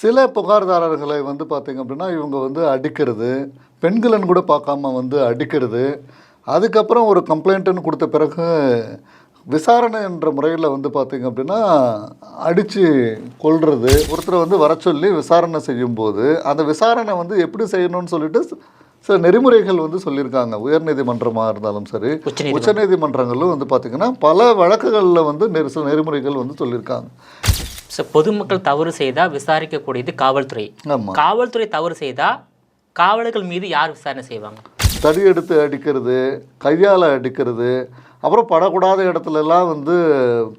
சில புகார்தாரர்களை வந்து பார்த்திங்க அப்படின்னா இவங்க வந்து அடிக்கிறது, பெண்களன்னு கூட பார்க்காம வந்து அடிக்கிறது, அதுக்கப்புறம் ஒரு கம்ப்ளைண்ட்டுன்னு கொடுத்த பிறகு விசாரணை என்ற முறையில் வந்து பார்த்திங்க அப்படின்னா அடித்து கொல்றது, ஒருத்தரை வந்து வர சொல்லி விசாரணை செய்யும்போது அந்த விசாரணை வந்து எப்படி செய்யணும்னு சொல்லிட்டு சில நெறிமுறைகள் வந்து சொல்லியிருக்காங்க. உயர்நீதிமன்றமாக இருந்தாலும் சரி, உச்சநீதிமன்றங்களும் வந்து பார்த்திங்கன்னா பல வழக்குகளில் வந்து சில நெறிமுறைகள் வந்து சொல்லியிருக்காங்க. பொதுமக்கள் தவறு செய்தால் விசாரிக்கக்கூடியது காவல்துறை. காவல்துறை தவறு செய்தால் காவலர்கள் மீது யார் விசாரணை செய்வாங்க? தடி எடுத்து அடிக்கிறது, கையால் அடிக்கிறது, அப்புறம் படக்கூடாத இடத்துலலாம் வந்து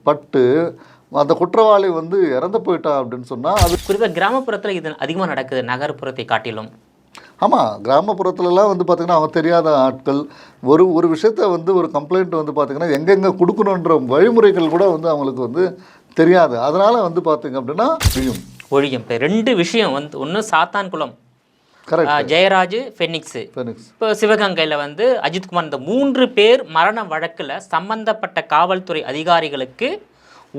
பட்டு அந்த குற்றவாளி வந்து இறந்து போயிட்டான் அப்படின்னு சொன்னால் அது குறிப்பாக கிராமப்புறத்தில் இது அதிகமாக நடக்குது நகர்ப்புறத்தை காட்டிலும். ஆமாம், கிராமப்புறத்துலலாம் வந்து பார்த்திங்கன்னா அவங்க தெரியாத ஆட்கள் ஒரு விஷயத்த வந்து ஒரு கம்ப்ளைண்ட் வந்து பார்த்திங்கன்னா எங்கெங்கே கொடுக்கணுன்ற வழிமுறைகள் கூட வந்து அவங்களுக்கு வந்து தெரியாது. அதனால் வந்து பார்த்திங்க அப்படின்னா ஒழியும். இப்போ 2 விஷயம் வந்து ஒன்று சாத்தான்குளம் ஜெயராஜ், ஃபெனிக்ஸ். இப்போ சிவகங்கையில் வந்து அஜித்குமார், இந்த 3 பேர் மரண வழக்கில் சம்பந்தப்பட்ட காவல்துறை அதிகாரிகளுக்கு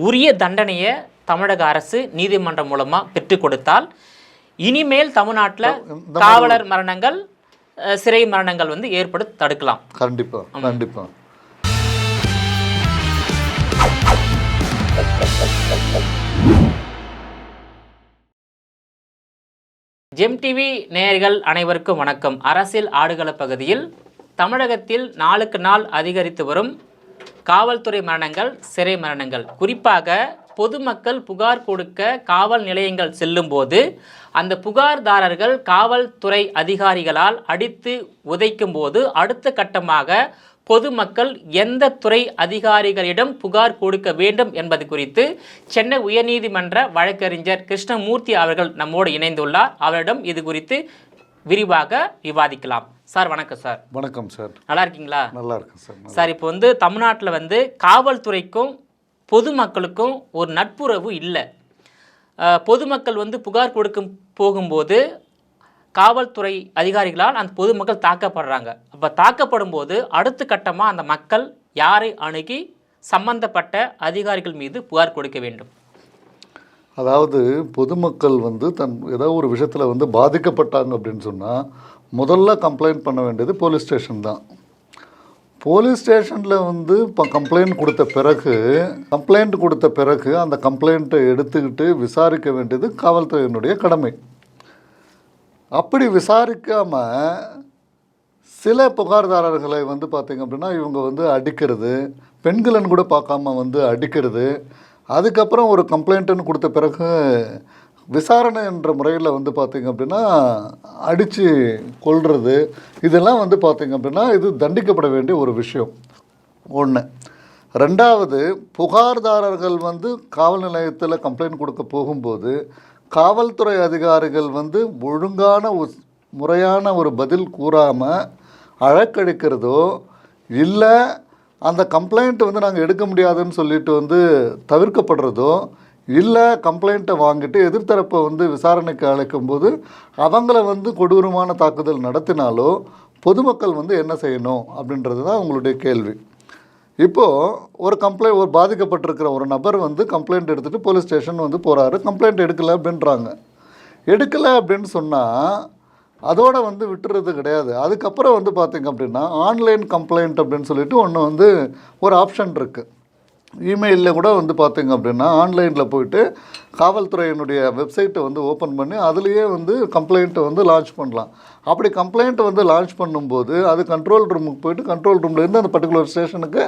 உரிய தண்டனையை தமிழக அரசு நீதிமன்றம் மூலமாக பெற்றுக் கொடுத்தால் இனிமேல் தமிழ்நாட்டில் காவலர் மரணங்கள், சிறை மரணங்கள் வந்து ஏற்பட தடுக்கலாம். கண்டிப்பாக கண்டிப்பாக. ஜெம் டிவி நேயர்கள் அனைவருக்கும் வணக்கம். அரசியல் ஆடுகள பகுதியில் தமிழகத்தில் நாளுக்கு நாள் அதிகரித்து வரும் காவல்துறை மரணங்கள், சிறை மரணங்கள், குறிப்பாக பொதுமக்கள் புகார் கொடுக்க காவல் நிலையங்கள் செல்லும் போது அந்த புகார்தாரர்கள் காவல்துறை அதிகாரிகளால் அடித்து உதைக்கும் போது அடுத்த கட்டமாக பொதுமக்கள் எந்த துறை அதிகாரிகளிடம் புகார் கொடுக்க வேண்டும் என்பது குறித்து சென்னை உயர்நீதிமன்ற வழக்கறிஞர் கிருஷ்ணமூர்த்தி அவர்கள் நம்மோடு இணைந்துள்ளார். அவரிடம் இது குறித்து விரிவாக விவாதிக்கலாம். சார் வணக்கம். சார் வணக்கம் சார். நல்லா இருக்கீங்களா? நல்லா இருக்கேன் சார். சார், இப்போ வந்து தமிழ்நாட்டில் வந்து காவல்துறைக்கும் பொதுமக்களுக்கும் ஒரு நட்புறவு இல்லை. பொதுமக்கள் வந்து புகார் கொடுக்கும் போகும்போது காவல்துறை அதிகாரிகளால் அந்த பொதுமக்கள் தாக்கப்படுறாங்க. அப்போ தாக்கப்படும் போது அடுத்த கட்டமாக அந்த மக்கள் யாரை அணுகி சம்பந்தப்பட்ட அதிகாரிகள் மீது புகார் கொடுக்க வேண்டும்? அதாவது பொதுமக்கள் வந்து ஏதோ ஒரு விஷயத்தில் வந்து பாதிக்கப்பட்டாங்க அப்படின்னு சொன்னால் முதல்ல கம்ப்ளைண்ட் பண்ண வேண்டியது போலீஸ் ஸ்டேஷன் தான். போலீஸ் ஸ்டேஷனில் வந்து இப்போ கம்ப்ளைண்ட் கொடுத்த பிறகு அந்த கம்ப்ளைண்ட்டை எடுத்துக்கிட்டு விசாரிக்க வேண்டியது காவல்துறையினுடைய கடமை. அப்படி விசாரிக்காமல் சில புகார்தாரர்களை வந்து பார்த்திங்க அப்படின்னா இவங்க வந்து அடிக்கிறது, பெண்களன்னு கூட பார்க்காம வந்து அடிக்கிறது, அதுக்கப்புறம் ஒரு கம்ப்ளைண்ட்டுன்னு கொடுத்த பிறகு விசாரணை என்ற முறையில் வந்து பார்த்திங்க அப்படின்னா அடித்து கொல்றது, இதெல்லாம் வந்து பார்த்திங்க அப்படின்னா இது தண்டிக்கப்பட வேண்டிய ஒரு விஷயம் ஒன்று. 2வது, புகார்தாரர்கள் வந்து காவல் நிலையத்தில் கம்ப்ளைண்ட் கொடுக்க போகும்போது காவல்துறை அதிகாரிகள் வந்து ஒழுங்கான முறையான ஒரு பதில் கூறாமல் அழக்கழிக்கிறதோ இல்லை அந்த கம்ப்ளைண்ட்டை வந்து நாங்கள் எடுக்க முடியாதுன்னு சொல்லிட்டு வந்து தவிர்க்கப்படுறதோ இல்லை கம்ப்ளைண்ட்டை வாங்கிட்டு எதிர்த்தரப்பை வந்து விசாரணைக்கு அழைக்கும்போது அவங்கள வந்து கொடூரமான தாக்குதல் நடத்தினாலோ பொதுமக்கள் வந்து என்ன செய்யணும் அப்படின்றது தான் உங்களுடைய கேள்வி. இப்போது ஒரு பாதிக்கப்பட்டிருக்கிற ஒரு நபர் வந்து கம்ப்ளைண்ட் எடுத்துகிட்டு போலீஸ் ஸ்டேஷன் வந்து போகிறாரு. கம்ப்ளைண்ட் எடுக்கலை அப்படின்றாங்க. எடுக்கலை அப்படின்னு சொன்னால் அதோடு வந்து விட்டுறது கிடையாது. அதுக்கப்புறம் வந்து பார்த்திங்க அப்படின்னா ஆன்லைன் கம்ப்ளைண்ட் அப்படின்னு சொல்லிட்டு ஒன்று வந்து ஒரு ஆப்ஷன் இருக்குது. இமெயிலில் கூட வந்து பார்த்திங்க அப்படின்னா ஆன்லைனில் போயிட்டு காவல்துறையினுடைய வெப்சைட்டை வந்து ஓப்பன் பண்ணி அதுலேயே வந்து கம்ப்ளைண்ட்டை வந்து லான்ச் பண்ணலாம். அப்படி கம்ப்ளைண்ட்டை வந்து லான்ச் பண்ணும்போது அது கண்ட்ரோல் ரூமுக்கு போயிட்டு கண்ட்ரோல் ரூம்லேருந்து அந்த பர்டிகுலர் ஸ்டேஷனுக்கு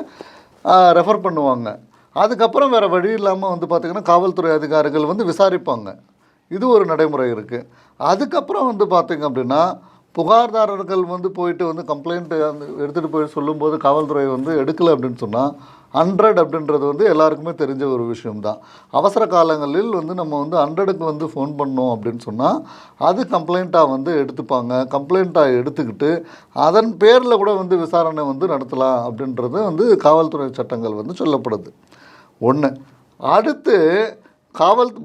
ரெஃபர் பண்ணுவாங்க. அதுக்கப்புறம் வேறு வழி இல்லாமல் வந்து பார்த்திங்கன்னா காவல்துறை அதிகாரிகள் வந்து விசாரிப்பாங்க. இது ஒரு நடைமுறை இருக்குது. அதுக்கப்புறம் வந்து பார்த்திங்க அப்படின்னா புகார்தாரர்கள் வந்து போயிட்டு வந்து கம்ப்ளைண்ட்டு எடுத்துகிட்டு போய் சொல்லும்போது காவல்துறை வந்து எடுக்கலை அப்படின்னு சொன்னால் 100 அப்படின்றது வந்து எல்லாருக்குமே தெரிஞ்ச ஒரு விஷயம்தான். அவசர காலங்களில் வந்து நம்ம வந்து 100க்கு வந்து ஃபோன் பண்ணோம் அப்படின்னு சொன்னால் அது கம்ப்ளைண்ட்டாக வந்து எடுத்துப்பாங்க. கம்ப்ளைண்ட்டாக எடுத்துக்கிட்டு அதன் பேரில் கூட வந்து விசாரணை வந்து நடத்தலாம் அப்படின்றது வந்து காவல்துறை சட்டங்கள் வந்து சொல்லப்படுது. ஒன்று. அடுத்து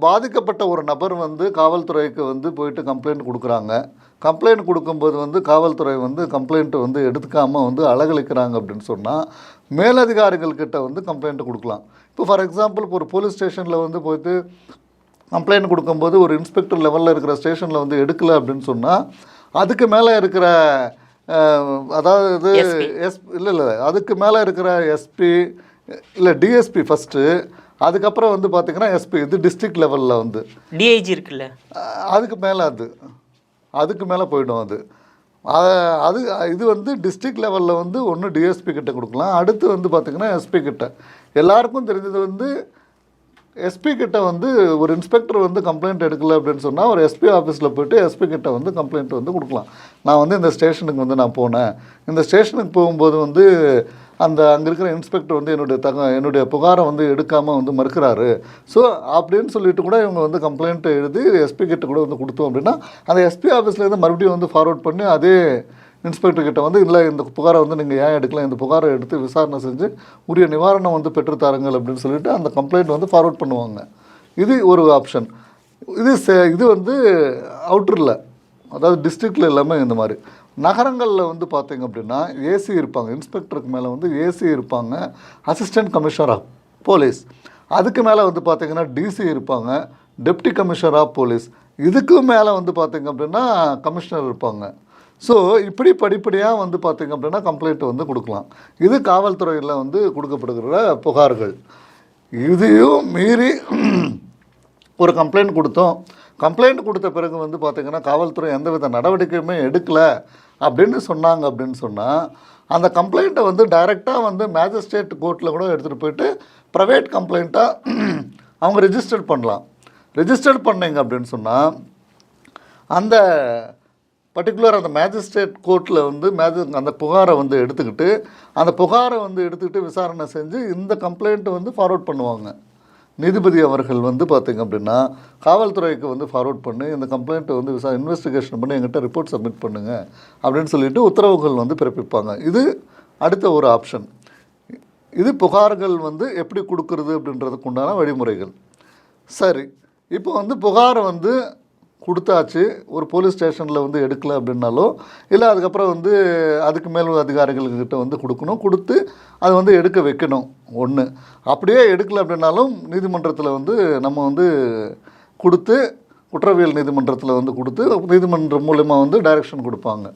பாதிக்கப்பட்ட ஒரு நபர் வந்து காவல்துறைக்கு வந்து போயிட்டு கம்ப்ளைண்ட் கொடுக்குறாங்க. கம்ப்ளைண்ட் கொடுக்கும்போது வந்து காவல்துறை வந்து கம்ப்ளைண்ட்டு வந்து எடுத்துக்காமல் வந்து அலகழிக்கிறாங்க அப்படின்னு சொன்னால் மேலதிகாரிகள்கிட்ட வந்து கம்ப்ளைண்ட்டு கொடுக்கலாம். இப்போ ஃபார் எக்ஸாம்பிள் இப்போ ஒரு போலீஸ் ஸ்டேஷனில் வந்து போயிட்டு கம்ப்ளைண்ட் கொடுக்கும்போது ஒரு இன்ஸ்பெக்டர் லெவலில் இருக்கிற ஸ்டேஷனில் வந்து எடுக்கலை அப்படின்னு சொன்னால் அதுக்கு மேலே இருக்கிற அதாவது இல்லை அதுக்கு மேலே இருக்கிற எஸ்பி இல்லை டிஎஸ்பி ஃபஸ்ட்டு, அதுக்கப்புறம் வந்து பார்த்திங்கன்னா எஸ்பி, இது டிஸ்ட்ரிக்ட் லெவலில் வந்து டிஐஜி இருக்குல்ல, அதுக்கு மேலே போயிடும் அது. இது வந்து டிஸ்ட்ரிக்ட் லெவலில் வந்து ஒன்று டிஎஸ்பி கிட்ட கொடுக்கலாம், அடுத்து வந்து பார்த்திங்கன்னா எஸ்பி கிட்ட. எல்லாருக்கும் தெரிஞ்சது வந்து எஸ்பி கிட்ட வந்து ஒரு இன்ஸ்பெக்டர் வந்து கம்ப்ளைண்ட் எடுக்கலை அப்படின்னு சொன்னால் ஒரு எஸ்பி ஆஃபீஸில் போய்ட்டு எஸ்பி கிட்ட வந்து கம்ப்ளைண்ட் வந்து கொடுக்கலாம். நான் வந்து இந்த ஸ்டேஷனுக்கு வந்து நான் போனேன், இந்த ஸ்டேஷனுக்கு போகும்போது வந்து அங்கே இருக்கிற இன்ஸ்பெக்டர் வந்து என்னுடைய புகாரை வந்து எடுக்காமல் வந்து மறுக்கிறாரு. ஸோ அப்படின்னு சொல்லிட்டு கூட இவங்க வந்து கம்ப்ளைண்ட் எழுதி எஸ்பி கிட்ட கூட வந்து கொடுத்தோம் அப்படின்னா அந்த எஸ்பி ஆஃபீஸ்லேருந்து மறுபடியும் வந்து ஃபார்வர்ட் பண்ணி அதே இன்ஸ்பெக்டர் கிட்ட வந்து இல்லை இந்த புகாரை வந்து நீங்கள் ஏன் எடுக்கலாம், இந்த புகாரை எடுத்து விசாரணை செஞ்சு உரிய நிவாரணம் வந்து பெற்றுத்தாருங்கள் அப்படின்னு சொல்லிட்டு அந்த கம்ப்ளைண்ட் வந்து ஃபார்வர்ட் பண்ணுவாங்க. இது ஒரு ஆப்ஷன். இது வந்து அவுட்டரில், அதாவது டிஸ்ட்ரிக்டில் எல்லாமே இந்த மாதிரி. நகரங்களில் வந்து பார்த்திங்க அப்படின்னா ஏசி இருப்பாங்க, இன்ஸ்பெக்டருக்கு மேலே வந்து ஏசி இருப்பாங்க, அசிஸ்டன்ட் கமிஷனர் ஆஃப் போலீஸ், அதுக்கு மேலே வந்து பார்த்திங்கன்னா டிசி இருப்பாங்க, டெப்டி கமிஷனர் ஆஃப் போலீஸ், இதுக்கு மேலே வந்து பார்த்திங்க அப்படின்னா கமிஷனர் இருப்பாங்க. ஸோ இப்படி படிப்படியாக வந்து பார்த்திங்க அப்படின்னா கம்ப்ளைண்ட் வந்து கொடுக்கலாம். இது காவல்துறையில் வந்து கொடுக்கப்படுகிற புகார்கள். இதையும் மீறி ஒரு கம்ப்ளைண்ட் கொடுத்தோம், கம்ப்ளைண்ட் கொடுத்த பிறகு வந்து பார்த்திங்கன்னா காவல்துறை எந்தவித நடவடிக்கையுமே எடுக்கலை அப்படின்னு சொன்னாங்க அப்படின்னு சொன்னால் அந்த கம்ப்ளைண்ட்டை வந்து டைரெக்டாக வந்து மேஜிஸ்ட்ரேட் கோர்ட்டில் கூட எடுத்துகிட்டு போயிட்டு ப்ரைவேட் கம்ப்ளைண்ட்டாக அவங்க ரெஜிஸ்டர் பண்ணலாம். ரெஜிஸ்டர் பண்ணிங்க அப்படின்னு சொன்னால் அந்த பர்டிகுலர் அந்த மேஜிஸ்ட்ரேட் கோர்ட்டில் வந்து அந்த புகாரை வந்து எடுத்துக்கிட்டு விசாரணை செஞ்சு இந்த கம்ப்ளைண்ட்டை வந்து ஃபார்வர்ட் பண்ணுவாங்க. நீதிபதி அவர்கள் வந்து பார்த்திங்க அப்படின்னா காவல்துறைக்கு வந்து ஃபார்வர்ட் பண்ணி இந்த கம்ப்ளைண்ட்டை வந்து இன்வெஸ்டிகேஷன் பண்ணி எங்கிட்ட ரிப்போர்ட் சப்மிட் பண்ணுங்கள் அப்படின்னு சொல்லிட்டு உத்தரவுகள் வந்து பிறப்பிப்பாங்க. இது அடுத்த ஒரு ஆப்ஷன். இது புகார்கள் வந்து எப்படி கொடுக்குறது அப்படின்றதுக்கு உண்டான வழிமுறைகள். சரி, இப்போ வந்து புகாரை வந்து கொடுத்தாச்சு, ஒரு போலீஸ் ஸ்டேஷனில் வந்து எடுக்கலை அப்படின்னாலோ இல்லை அதுக்கப்புறம் வந்து அதுக்கு மேல் அதிகாரிகள்கிட்ட வந்து கொடுத்து அதை வந்து எடுக்க வைக்கணும். ஒன்று அப்படியே எடுக்கலை அப்படின்னாலும் நீதிமன்றத்தில் வந்து நம்ம வந்து கொடுத்து குற்றவியல் நீதிமன்றத்தில் வந்து கொடுத்து நீதிமன்றம் மூலமாக வந்து டைரக்ஷன் கொடுப்பாங்க.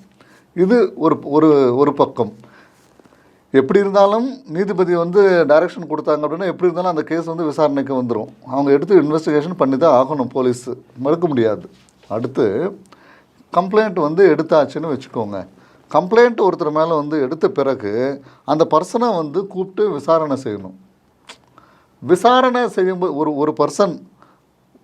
இது ஒரு பக்கம். எப்படி இருந்தாலும் நீதிபதி வந்து டைரக்ஷன் கொடுத்தாங்க அப்படின்னா எப்படி இருந்தாலும் அந்த கேஸ் வந்து விசாரணைக்கு வந்துடும். அவங்க எடுத்து இன்வெஸ்டிகேஷன் பண்ணி தான் ஆகணும், போலீஸ் மறுக்க முடியாது. அடுத்து கம்ப்ளைண்ட் வந்து எடுத்தாச்சுன்னு வச்சுக்கோங்க. கம்ப்ளைண்ட் ஒருத்தர் மேலே வந்து எடுத்த பிறகு அந்த பர்சனை வந்து கூப்பிட்டு விசாரணை செய்யணும். விசாரணை செய்யும்போது ஒரு பர்சன்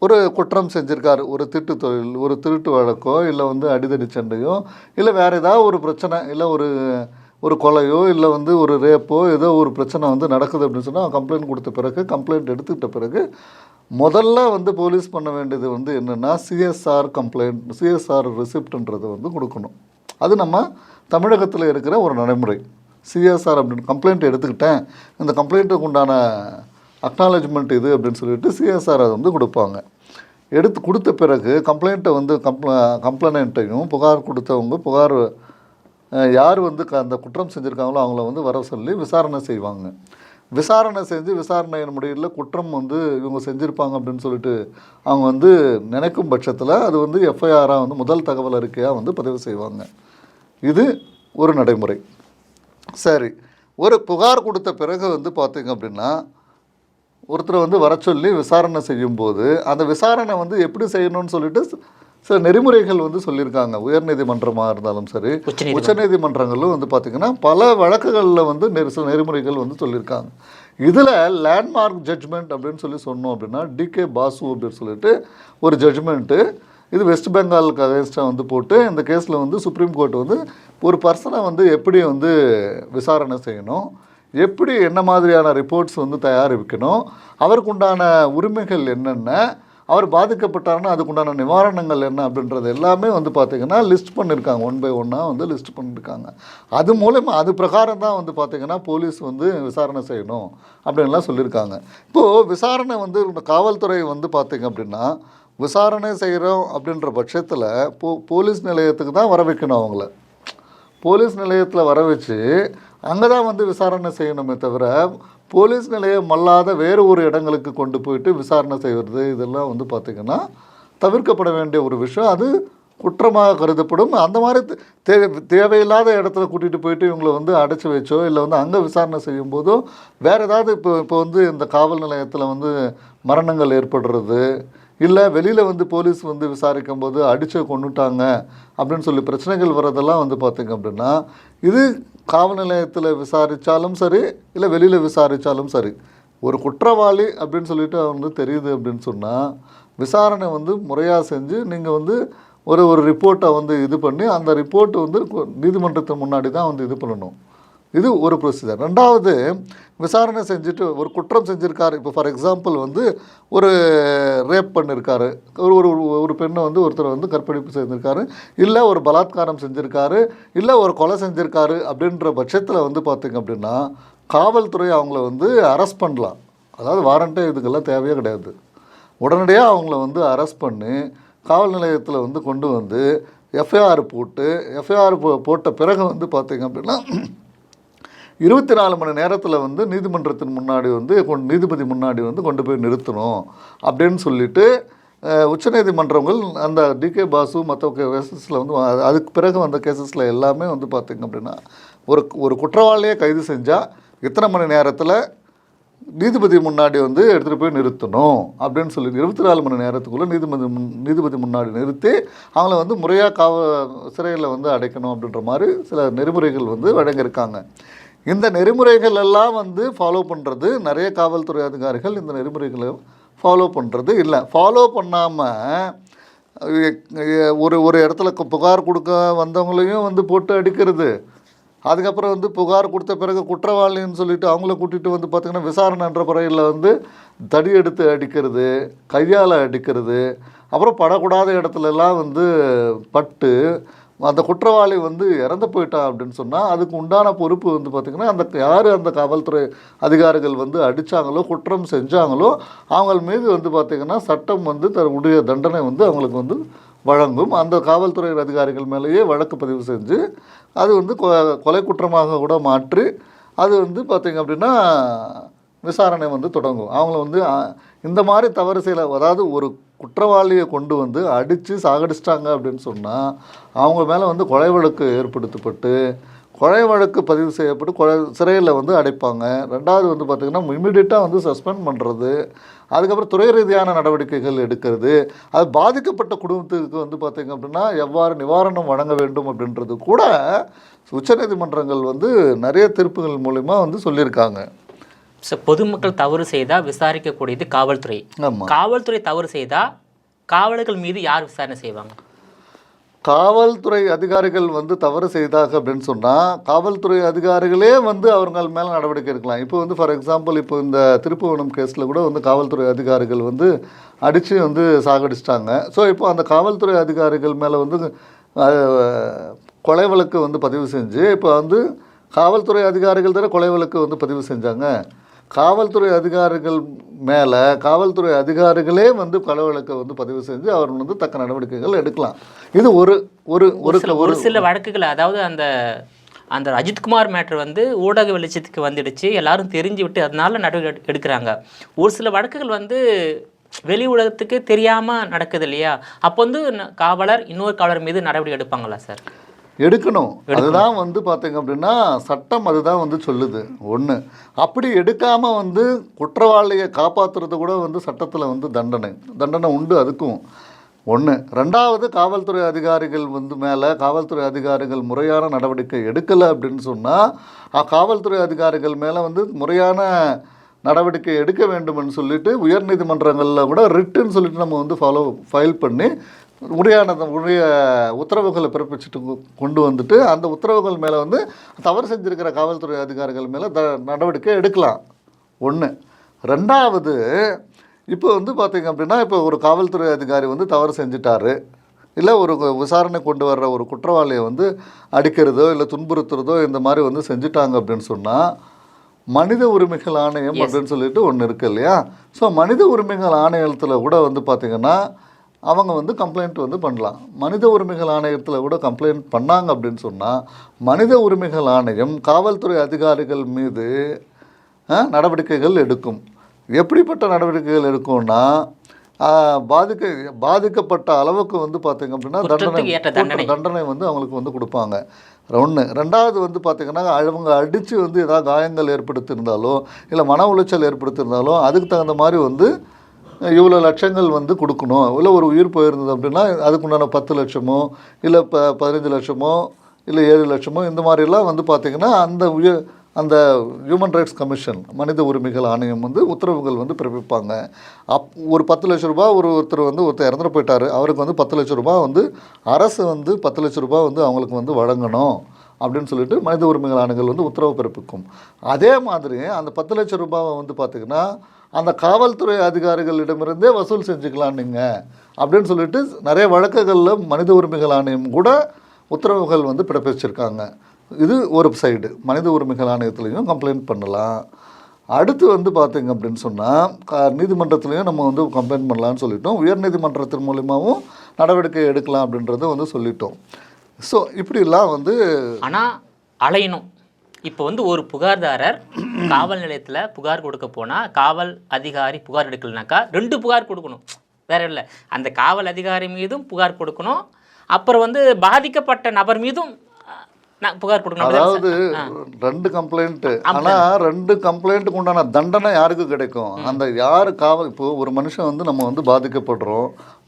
ஒரு குற்றம் செஞ்சுருக்காரு, ஒரு தொழில், ஒரு திருட்டு வழக்கோ இல்லை வந்து அடிதடி சண்டையோ இல்லை வேறு ஏதாவது ஒரு பிரச்சனை, இல்லை ஒரு கொலையோ இல்லை வந்து ஒரு ரேப்போ ஏதோ ஒரு பிரச்சனை வந்து நடக்குது அப்படின்னு சொன்னால் கம்ப்ளைண்ட் கொடுத்த பிறகு கம்ப்ளைண்ட் எடுத்துக்கிட்ட பிறகு முதல்ல வந்து போலீஸ் பண்ண வேண்டியது வந்து என்னென்னா சிஎஸ்ஆர் ரிசிப்ட்ன்றது வந்து கொடுக்கணும். அது நம்ம தமிழகத்தில் இருக்கிற ஒரு நடைமுறை. சிஎஸ்ஆர் அப்படின்னு கம்ப்ளைண்ட் எடுத்துக்கிட்டேன், இந்த கம்ப்ளைண்ட்டுக்கு உண்டான அக்னாலஜ்மெண்ட் இது அப்படின்னு சொல்லிட்டு சிஎஸ்ஆர் அதை வந்து கொடுப்பாங்க. கொடுத்த பிறகு கம்ப்ளைண்ட்டை வந்து கம்ப்ளைண்ட்டையும் புகார் யார் வந்து அந்த குற்றம் செஞ்சுருக்காங்களோ அவங்கள வந்து வர சொல்லி விசாரணை செய்வாங்க. விசாரணை செஞ்சு விசாரணையின் முடிவில் குற்றம் வந்து இவங்க செஞ்சுருப்பாங்க அப்படின்னு சொல்லிட்டு அவங்க வந்து நினைக்கும் பட்சத்தில் அது வந்து எஃப்ஐஆராக வந்து முதல் தகவல் அறிக்கையாக வந்து பதிவு செய்வாங்க. இது ஒரு நடைமுறை. சரி, ஒரு புகார் கொடுத்த பிறகு வந்து பார்த்திங்க அப்படின்னா ஒருத்தரை வந்து வர சொல்லி விசாரணை செய்யும்போது அந்த விசாரணை வந்து எப்படி செய்யணும்னு சொல்லிட்டு சில நெறிமுறைகள் வந்து சொல்லியிருக்காங்க. உயர்நீதிமன்றமாக இருந்தாலும் சரி, உச்சநீதிமன்றங்களும் வந்து பார்த்திங்கன்னா பல வழக்குகளில் வந்து சில நெறிமுறைகள் வந்து சொல்லியிருக்காங்க. இதில் லேண்ட்மார்க் ஜட்ஜ்மெண்ட் அப்படின்னு சொன்னோம் அப்படின்னா டிகே பாசு அப்படின்னு சொல்லிட்டு ஒரு ஜட்ஜ்மெண்ட்டு இது வெஸ்ட் பெங்காலுக்கு அகேன்ஸ்டாக வந்து போட்டு இந்த கேஸில் வந்து சுப்ரீம் கோர்ட் வந்து ஒரு பர்சனை வந்து எப்படி வந்து விசாரணை செய்யணும், எப்படி என்ன மாதிரியான ரிப்போர்ட்ஸ் வந்து தயாரிக்கணும், அவருக்கு உண்டான உரிமைகள் என்னென்ன, அவர் பாதிக்கப்பட்டாருன்னா அதுக்குண்டான நிவாரணங்கள் என்ன அப்படின்றது எல்லாமே வந்து பார்த்திங்கன்னா லிஸ்ட் பண்ணியிருக்காங்க. 1 by 1 வந்து லிஸ்ட் பண்ணியிருக்காங்க. அது மூலமாக அது பிரகாரம் தான் வந்து பார்த்திங்கன்னா போலீஸ் வந்து விசாரணை செய்யணும் அப்படின்லாம் சொல்லியிருக்காங்க. இப்போது விசாரணை வந்து காவல்துறை வந்து பார்த்திங்க அப்படின்னா விசாரணை செய்கிறோம் அப்படின்ற பட்சத்தில் போலீஸ் நிலையத்துக்கு தான் வர வைக்கணும். அவங்கள போலீஸ் நிலையத்தில் வர வச்சு அங்கே தான் வந்து விசாரணை செய்யணுமே தவிர போலீஸ் நிலையம் அல்லாத வேறு ஒரு இடங்களுக்கு கொண்டு போயிட்டு விசாரணை செய்வது இதெல்லாம் வந்து பார்த்திங்கன்னா தவிர்க்கப்பட வேண்டிய ஒரு விஷயம். அது குற்றமாக கருதப்படும். அந்த மாதிரி தேவையில்லாத இடத்துல கூட்டிகிட்டு போயிட்டு இவங்களை வந்து அடைச்சி வச்சோ இல்லை வந்து அங்கே விசாரணை செய்யும் போதோ வேறு ஏதாவது இப்போ வந்து இந்த காவல் நிலையத்தில் வந்து மரணங்கள் ஏற்படுறது, இல்லை வெளியில் வந்து போலீஸ் வந்து விசாரிக்கும் போது அடித்து கொண்டுட்டாங்க அப்படின்னு சொல்லி பிரச்சனைகள் வர்றதெல்லாம் வந்து பார்த்திங்க அப்படின்னா, இது காவல் நிலையத்தில் விசாரித்தாலும் சரி இல்லை வெளியில் விசாரித்தாலும் சரி, ஒரு குற்றவாளி அப்படின்னு சொல்லிட்டு வந்து தெரியுது அப்படின்னு சொன்னால் விசாரணை வந்து முறையாக செஞ்சு நீங்கள் வந்து ஒரு ரிப்போர்ட்டை வந்து இது பண்ணி அந்த ரிப்போர்ட் வந்து நீதிமன்றத்துக்கு முன்னாடி தான் வந்து இது பண்ணணும். இது ஒரு ப்ரொசீஜர். ரெண்டாவது, விசாரணை செஞ்சுட்டு ஒரு குற்றம் செஞ்சுருக்காரு. இப்போ ஃபார் எக்ஸாம்பிள் வந்து ஒரு ரேப் பண்ணியிருக்காரு, ஒரு பெண்ணை வந்து ஒருத்தர் வந்து கற்பழிப்பு செஞ்சுருக்காரு, இல்லை ஒரு பலாத்காரம் செஞ்சுருக்காரு, இல்லை ஒரு கொலை செஞ்சுருக்காரு அப்படின்ற பட்சத்தில் வந்து பார்த்திங்க அப்படின்னா காவல்துறை அவங்கள வந்து அரெஸ்ட் பண்ணலாம். அதாவது வாரண்ட்டே இதுக்கெல்லாம் தேவையே கிடையாது. உடனடியாக அவங்கள வந்து அரெஸ்ட் பண்ணி காவல் நிலையத்தில் வந்து கொண்டு வந்து எஃப்ஐஆர் போட்ட பிறகு வந்து பார்த்திங்க அப்படின்னா 24 மணி நேரத்தில் வந்து நீதிமன்றத்தின் முன்னாடி வந்து நீதிபதி முன்னாடி வந்து கொண்டு போய் நிறுத்தணும் அப்படின்னு சொல்லிட்டு உச்சநீதிமன்றங்கள் அந்த டிகே பாசு மற்ற கேசஸில் வந்து அதுக்கு பிறகு வந்த கேசஸில் எல்லாமே வந்து பார்த்திங்க அப்படின்னா ஒரு குற்றவாளியை கைது செஞ்சால் இத்தனை மணி நேரத்தில் நீதிபதி முன்னாடி வந்து எடுத்துகிட்டு போய் நிறுத்தணும் அப்படின்னு சொல்லி 24 மணி நேரத்துக்குள்ளே நீதிபதி முன்னாடி நிறுத்தி அவங்கள வந்து முறையாக சிறையில் வந்து அடைக்கணும் அப்படின்ற மாதிரி சில நெறிமுறைகள் வந்து வழங்கியிருக்காங்க. இந்த நெறிமுறைகள் எல்லாம் வந்து ஃபாலோ பண்ணுறது நிறைய காவல்துறை அதிகாரிகள் இந்த நெறிமுறைகளை ஃபாலோ பண்ணுறது இல்லை. ஃபாலோ பண்ணாமல் ஒரு இடத்துல புகார் கொடுக்க வந்தவங்களையும் வந்து போட்டு அடிக்கிறது, அதுக்கப்புறம் வந்து புகார் கொடுத்த பிறகு குற்றவாளின்னு சொல்லிட்டு அவங்கள கூட்டிகிட்டு வந்து பார்த்திங்கன்னா விசாரணைன்ற முறையில் வந்து தடி எடுத்து அடிக்கிறது, கையால் அடிக்கிறது, அப்புறம் படக்கூடாத இடத்துலலாம் வந்து பட்டு அந்த குற்றவாளி வந்து இறந்து போயிட்டான் அப்படின்னு சொன்னால் அதுக்கு உண்டான பொறுப்பு வந்து பார்த்திங்கன்னா யார் அந்த காவல்துறை அதிகாரிகள் வந்து அடித்தாங்களோ குற்றம் செஞ்சாங்களோ அவங்க மீது வந்து பார்த்திங்கன்னா சட்டம் வந்து தன்னுடைய தண்டனை வந்து அவங்களுக்கு வந்து வழங்கும். அந்த காவல்துறை அதிகாரிகள் மேலேயே வழக்கு பதிவு செஞ்சு அது வந்து கொலை குற்றமாக கூட மாற்றி அது வந்து பார்த்திங்க அப்படின்னா விசாரணை வந்து தொடங்கும். அவங்கள வந்து இந்த மாதிரி தவறு செய்யலை, அதாவது ஒரு குற்றவாளியை கொண்டு வந்து அடித்து சாகடிச்சிட்டாங்க அப்படின்னு சொன்னால் அவங்க மேலே வந்து கொலை வழக்கு ஏற்படுத்தப்பட்டு கொலை வழக்கு பதிவு செய்யப்பட்டு சிறையில் வந்து அடைப்பாங்க. ரெண்டாவது வந்து பார்த்திங்கன்னா இம்மிடியட்டாக வந்து சஸ்பெண்ட் பண்ணுறது, அதுக்கப்புறம் துறை ரீதியான நடவடிக்கைகள் எடுக்கிறது, அது பாதிக்கப்பட்ட குடும்பத்துக்கு வந்து பார்த்திங்க அப்படின்னா எவ்வாறு நிவாரணம் வழங்க வேண்டும் அப்படின்றது கூட உச்சநீதிமன்றங்கள் வந்து நிறைய தீர்ப்புகள் மூலிமா வந்து சொல்லியிருக்காங்க. பொதுமக்கள் தவறு செய்தால் விசாரிக்கக்கூடியது காவல்துறை. காவல்துறை தவறு செய்தால் காவலர்கள் மீது யார் விசாரணை செய்வாங்க? காவல்துறை அதிகாரிகள் வந்து தவறு செய்தாங்க அப்படின்னு சொன்னால் காவல்துறை அதிகாரிகளே வந்து அவர்கள் மேலே நடவடிக்கை எடுக்கலாம். இப்போ வந்து ஃபார் எக்ஸாம்பிள் இப்போ இந்த திருப்புவனம் கேஸில் கூட வந்து காவல்துறை அதிகாரிகள் வந்து அடித்து வந்து சாகடிச்சிட்டாங்க. ஸோ இப்போ அந்த காவல்துறை அதிகாரிகள் மேலே வந்து கொலை வழக்கு வந்து பதிவு செஞ்சு இப்போ வந்து காவல்துறை அதிகாரிகள் தானே கொலை வழக்கு வந்து பதிவு செஞ்சாங்க. காவல்துறை அதிகாரிகள் மேலே காவல்துறை அதிகாரிகளே வந்து கொலை வழக்கை வந்து பதிவு செஞ்சு அவர் வந்து தக்க நடவடிக்கைகள் எடுக்கலாம். இது ஒரு சில வழக்குகள், அதாவது அந்த அஜித்குமார் மேட்ரு வந்து ஊடக வெளிச்சத்துக்கு வந்துடுச்சு, எல்லாரும் தெரிஞ்சு விட்டு அதனால நடவடிக்கை எடுக்கிறாங்க. ஒரு சில வழக்குகள் வந்து வெளி உலகத்துக்கு தெரியாமல் நடக்குது இல்லையா? அப்போ வந்து காவலர் இன்னொரு காவலர் மீது நடவடிக்கை எடுப்பாங்களா சார்? எடுக்கணும். அதுதான் வந்து பார்த்திங்க அப்படின்னா சட்டம் அதுதான் வந்து சொல்லுது. ஒன்று, அப்படி எடுக்காமல் வந்து குற்றவாளியை காப்பாற்றுறது கூட வந்து சட்டத்தில் வந்து தண்டனை உண்டு அதுக்கும். ஒன்று. ரெண்டாவது, காவல்துறை அதிகாரிகள் வந்து மேலே காவல்துறை அதிகாரிகள் முறையான நடவடிக்கை எடுக்கலை அப்படின்னு சொன்னால் காவல்துறை அதிகாரிகள் மேலே வந்து முறையான நடவடிக்கை எடுக்க வேண்டும்னு சொல்லிட்டு உயர்நீதிமன்றங்களில் கூட ரிட்டுன்னு சொல்லிட்டு நம்ம வந்து ஃபைல் பண்ணி உரிய உத்தரவுகளை பிறப்பிச்சுட்டு கொண்டு வந்துட்டு அந்த உத்தரவுகள் மேலே வந்து தவறு செஞ்சுருக்கிற காவல்துறை அதிகாரிகள் மேலே நடவடிக்கை எடுக்கலாம். ஒன்று. ரெண்டாவது, இப்போ வந்து பார்த்திங்க அப்படின்னா இப்போ ஒரு காவல்துறை அதிகாரி வந்து தவறு செஞ்சிட்டாரு, இல்லை ஒரு விசாரணை கொண்டு வர்ற ஒரு குற்றவாளியை வந்து அடிக்கிறதோ இல்லை துன்புறுத்துறதோ இந்த மாதிரி வந்து செஞ்சுட்டாங்க அப்படின்னு சொன்னால் மனித உரிமைகள் ஆணையம் அப்படின்னு சொல்லிட்டு ஒன்று இருக்குது இல்லையா? ஸோ மனித உரிமைகள் ஆணையத்தில் கூட வந்து பார்த்திங்கன்னா அவங்க வந்து கம்ப்ளைண்ட் வந்து பண்ணலாம். மனித உரிமைகள் ஆணையத்தில் கூட கம்ப்ளைண்ட் பண்ணாங்க அப்படின்னு சொன்னால் மனித உரிமைகள் ஆணையம் காவல்துறை அதிகாரிகள் மீது நடவடிக்கைகள் எடுக்கும். எப்படிப்பட்ட நடவடிக்கைகள் எடுக்கும்னா பாதிக்கப்பட்ட அளவுக்கு வந்து பார்த்திங்க அப்படின்னா தண்டனை வந்து அவங்களுக்கு வந்து கொடுப்பாங்க. ஒன்று. ரெண்டாவது வந்து பார்த்திங்கன்னா அவங்க அடித்து வந்து ஏதாவது காயங்கள் ஏற்படுத்தியிருந்தாலோ இல்லை மன உளைச்சல் ஏற்படுத்தியிருந்தாலோ அதுக்கு தகுந்த மாதிரி வந்து இவ்வளோ லட்சங்கள் வந்து கொடுக்கணும். இல்லை ஒரு உயிர் போயிருந்தது அப்படின்னா அதுக்குண்டான 10 லட்சமோ இல்லை 15 லட்சமோ இல்லை 7 லட்சமோ இந்த மாதிரிலாம் வந்து பார்த்திங்கன்னா அந்த ஹியூமன் ரைட்ஸ் கமிஷன் மனித உரிமைகள் ஆணையம் வந்து உத்தரவுகள் வந்து பிறப்பிப்பாங்க. ஒரு 10 லட்ச ரூபா ஒருத்தர் இறந்துட்டு போயிட்டார், அவருக்கு வந்து 10 லட்ச ரூபா வந்து அரசு வந்து 10 லட்ச ரூபா வந்து அவங்களுக்கு வந்து வழங்கணும் அப்படின்னு சொல்லிட்டு மனித உரிமைகள் ஆணையங்கள் வந்து உத்தரவு பிறப்பிக்கும். அதே மாதிரி அந்த 10 லட்ச ரூபாவை வந்து பார்த்திங்கன்னா அந்த காவல்துறை அதிகாரிகளிடமிருந்தே வசூல் செஞ்சுக்கலாம் நீங்கள் அப்படின்னு சொல்லிட்டு நிறைய வழக்குகளில் மனித உரிமைகள் ஆணையம் கூட உத்தரவுகள் வந்து பிறப்பிச்சிருக்காங்க. இது ஒரு சைடு. மனித உரிமைகள் ஆணையத்துலேயும் கம்ப்ளைண்ட் பண்ணலாம். அடுத்து வந்து பார்த்திங்க அப்படின்னு சொன்னால் நீதிமன்றத்துலேயும் நம்ம வந்து கம்ப்ளைண்ட் பண்ணலான்னு சொல்லிட்டோம். உயர்நீதிமன்றத்தின் மூலிமாவும் நடவடிக்கை எடுக்கலாம் அப்படின்றத வந்து சொல்லிட்டோம். ஸோ இப்படிலாம் வந்து ஆனால் அலையணும். இப்போ வந்து ஒரு புகார்தாரர் காவல் நிலையத்தில் புகார் கொடுக்க போனால் காவல் அதிகாரி புகார் எடுக்கலைனாக்கா 2 புகார் கொடுக்கணும். வேற இல்லை, அந்த காவல் அதிகாரி மீதும் புகார் கொடுக்கணும், அப்புறம் வந்து பாதிக்கப்பட்ட நபர் மீதும் புகார் கொடுக்கணும். அதாவது 2 கம்ப்ளைண்ட்டு. ஆனால் 2 கம்ப்ளைண்ட்டுக்கு உண்டான தண்டனை யாருக்கு கிடைக்கும்? அந்த யார் காவல் இப்போ ஒரு மனுஷன் வந்து நம்ம வந்து